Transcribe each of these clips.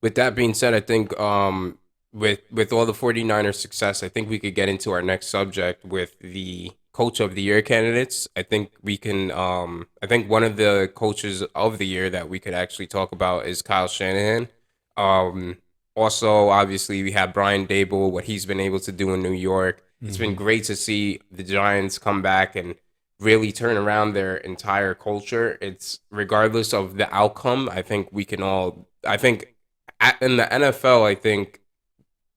With that being said, I think with all the 49ers success, I think we could get into our next subject with the coach of the year candidates. I think we can I think one of the coaches of the year that we could actually talk about is Kyle Shanahan. Um Also obviously we have Brian Dable, what he's been able to do in New York. It's been Hmm. great to see the Giants come back and really turn around their entire culture. It's regardless of the outcome, I think in the NFL, I think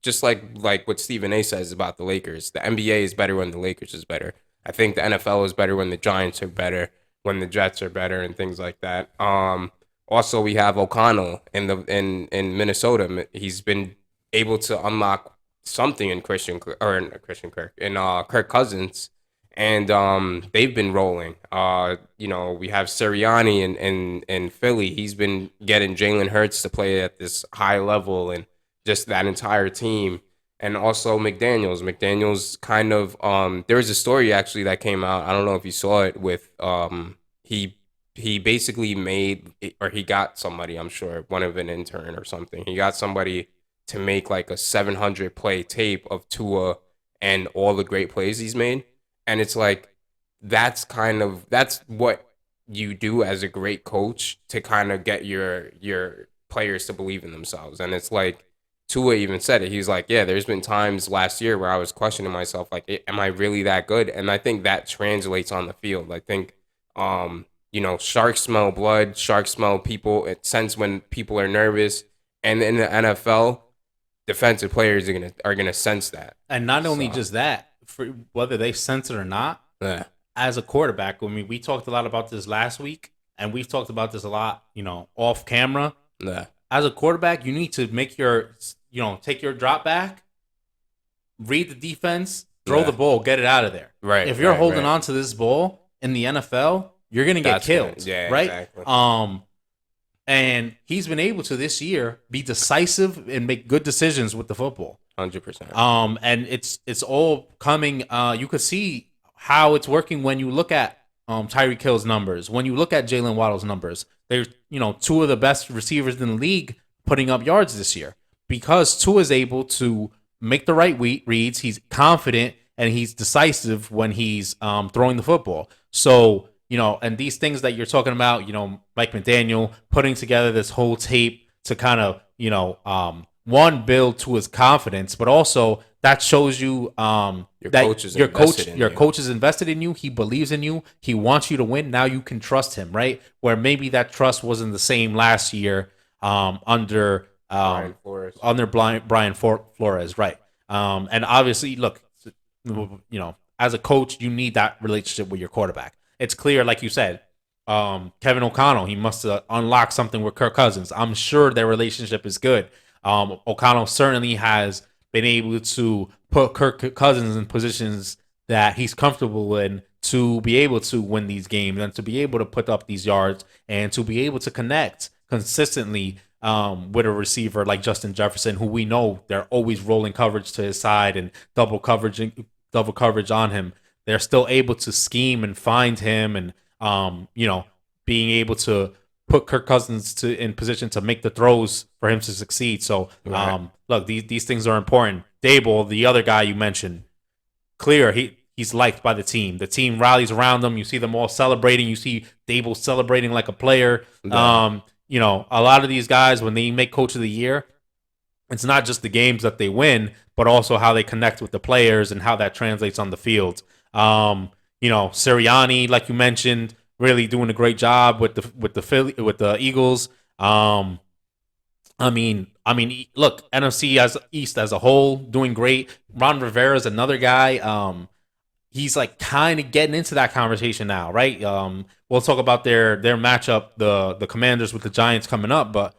just like what Stephen A says about the Lakers, the NBA is better when the Lakers is better. I think the NFL is better when the Giants are better, when the Jets are better, and things like that. Also, we have O'Connell in Minnesota. He's been able to unlock something in Christian Kirk in Kirk Cousins, and they've been rolling. We have Sirianni in Philly. He's been getting Jalen Hurts to play at this high level, and just that entire team. And also McDaniels. McDaniels kind of there was a story actually that came out. I don't know if you saw it with he basically made or he got somebody, I'm sure, one of an intern or something. He got somebody to make like a 700 play tape of Tua and all the great plays he's made. And it's like that's what you do as a great coach to kind of get your players to believe in themselves. And it's like Tua even said it. He's like, yeah, there's been times last year where I was questioning myself, like, am I really that good? And I think that translates on the field. I think, sharks smell blood, sharks smell people. It sense when people are nervous. And in the NFL, defensive players are gonna sense that. And not only So just that, for whether they sense it or not, yeah, as a quarterback, I mean, we talked a lot about this last week, and we've talked about this a lot, off camera. yeah, As a quarterback, you need to make take your drop back, read the defense, throw the yeah. ball, get it out of there. Right, If you're right, holding right. on to this ball in the NFL, you're gonna get That's gonna, killed, yeah, right? exactly. And he's been able to this year be decisive and make good decisions with the football. 100%. And it's all coming. You could see how it's working when you look at Tyreek Hill's numbers, when you look at Jalen Waddle's numbers. They're two of the best receivers in the league putting up yards this year because Tua is able to make the right reads. He's confident and he's decisive when he's throwing the football. So and these things that you're talking about, Mike McDaniel putting together this whole tape to kind of one build to his confidence, but also that shows you Your that coach is invested in your you. coach is invested in you. He believes in you. He wants you to win. Now you can trust him, right? Where maybe that trust wasn't the same last year under Brian Flores. Brian Flores, right? And obviously, look, as a coach, you need that relationship with your quarterback. It's clear, like you said, Kevin O'Connell, he must have unlocked something with Kirk Cousins. I'm sure their relationship is good. O'Connell certainly has been able to put Kirk Cousins in positions that he's comfortable in to be able to win these games and to be able to put up these yards and to be able to connect consistently with a receiver like Justin Jefferson, who we know they're always rolling coverage to his side and double coverage on him. They're still able to scheme and find him and being able to put Kirk Cousins in position to make the throws for him to succeed. So Right. look, these things are important. Dable, the other guy you mentioned, clear he's liked by the team. The team rallies around him. You see them all celebrating. You see Dable celebrating like a player. Yeah. A lot of these guys when they make Coach of the Year, it's not just the games that they win, but also how they connect with the players and how that translates on the field. Sirianni, like you mentioned, really doing a great job with the Eagles. Look, NFC as East as a whole doing great. Ron Rivera is another guy. He's like kind of getting into that conversation now, right? We'll talk about their matchup, the Commanders with the Giants coming up, but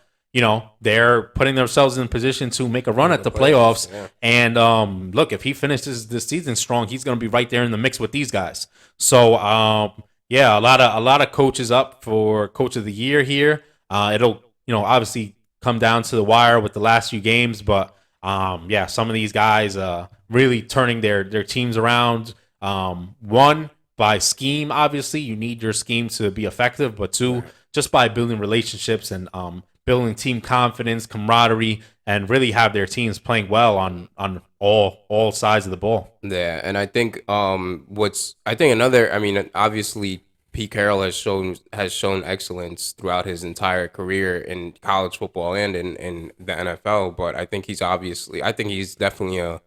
they're putting themselves in position to make a run In at the the playoffs. playoffs. Yeah. And look, if he finishes this season strong, he's going to be right there in the mix with these guys. So yeah, a lot of coaches up for Coach of the Year here. It'll obviously come down to the wire with the last few games, but yeah, some of these guys really turning their teams around. One, by scheme, obviously you need your scheme to be effective, but two, Right. just by building relationships and building team confidence, camaraderie, and really have their teams playing well on all sides of the ball. Yeah, and I think I think another, I mean, obviously Pete Carroll has shown excellence throughout his entire career in college football and in the NFL, but I think he's definitely a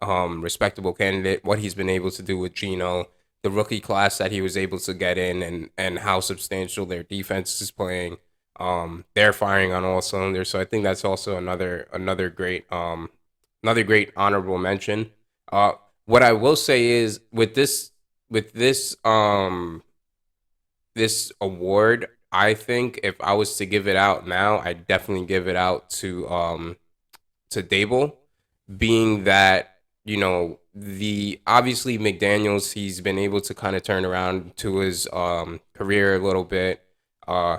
respectable candidate. What he's been able to do with Geno, the rookie class that he was able to get in, and how substantial their defense is playing. They're firing on all cylinders, so I think that's also another great honorable mention. What I will say is with this award, I think if I was to give it out now, I'd definitely give it out to Dable, being that, you know, the obviously McDaniels, he's been able to kind of turn around to his career a little bit. Uh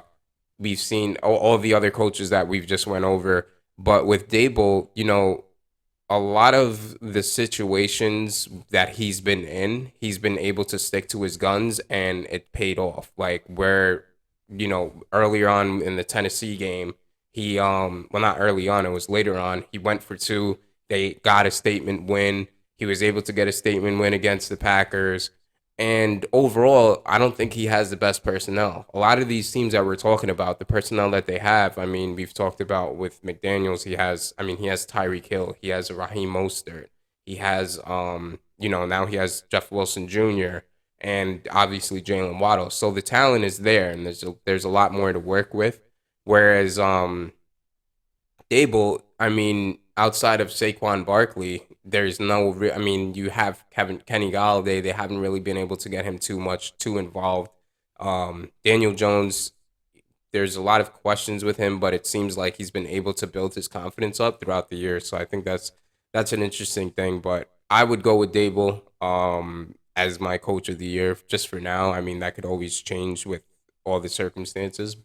we've seen all the other coaches that we've just went over, but with Dable, you know, a lot of the situations that he's been in, he's been able to stick to his guns and it paid off. Like where, you know, earlier on in the Tennessee game, he well, not early on, it was later on, he went for two. They got a statement win. He was able to get a statement win against the Packers. And overall, I don't think he has the best personnel. A lot of these teams that we're talking about, the personnel that they have, I mean, we've talked about with McDaniels, he has Tyreek Hill, he has Raheem Mostert, he has, you know, now he has Jeff Wilson Jr. and obviously Jalen Waddle. So the talent is there, and there's a lot more to work with. Whereas, Dable, I mean, outside of Saquon Barkley, there's no. I mean, you have Kenny Galladay. They haven't really been able to get him too involved. Daniel Jones, there's a lot of questions with him, but it seems like he's been able to build his confidence up throughout the year. So I think that's an interesting thing. But I would go with Dable as my coach of the year just for now. I mean, that could always change with all the circumstances.